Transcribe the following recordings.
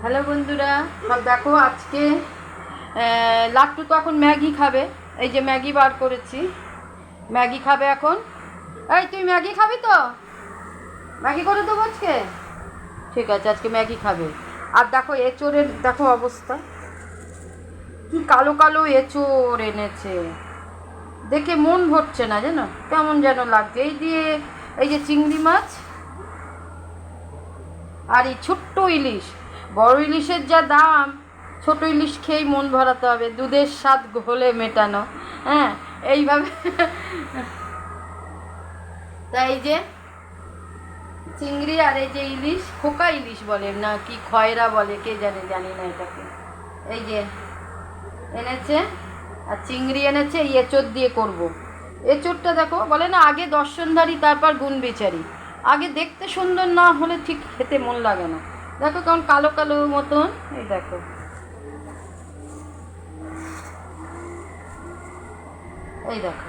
Hello বন্ধুরা, সব দেখো আজকে লাট্টু তো এখন ম্যাগি খাবে। এই যে ম্যাগি বার করেছি, ম্যাগি খাবে এখন। এই তুই ম্যাগি খাবি তো? ম্যাগি করে দেবো আজকে, ঠিক আছে আজকে ম্যাগি খাবে। আর দেখো এঁচোড়ের দেখো অবস্থা, কি কালো কালো এঁচোড় এনেছে, দেখে মন ভরছে না, জানো কেমন যেন লাগছে। এই দিয়ে এই যে চিংড়ি মাছ আর এই ছোট্ট ইলিশ, বড় ইলিশের যা দাম, ছোট ইলিশ খেয়েই মন ভরাতে হবে, দুধের স্বাদ ঘোলে মেটানো। হ্যাঁ, এইভাবে। তাই এই যে চিংড়ি আর এই যে ইলিশ, খোকা ইলিশ বলে না কি খয়রা বলে কে জানে, জানি না এটাকে। এই যে এনেছে, আর চিংড়ি এনেছে, এই এঁচোড় দিয়ে করব। এঁচোড়টা দেখো, বলে না আগে দর্শনধারী তারপর গুণ বিচারি। আগে দেখতে সুন্দর না হলে ঠিক খেতে মন লাগে না। দেখো কেমন কালো কালো মতন, এই দেখো, এই দেখো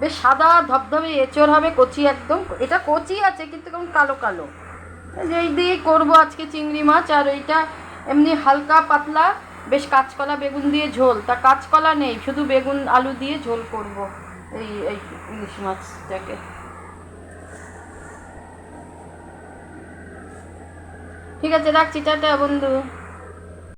বেশ সাদা ধবধবে এঁচোড় হবে, কচি একদম। এটা কচি আছে কিন্তু কেমন কালো কালো। এই দিয়েই করবো আজকে চিংড়ি মাছ। আর এইটা এমনি হালকা পাতলা, বেশ কাঁচকলা বেগুন দিয়ে ঝোল। তা কাঁচকলা নেই, শুধু বেগুন আলু দিয়ে ঝোল করব এই এই ইলিশ মাছটাকে। ঠিক আছে, রাখছি, টাটা বন্ধু।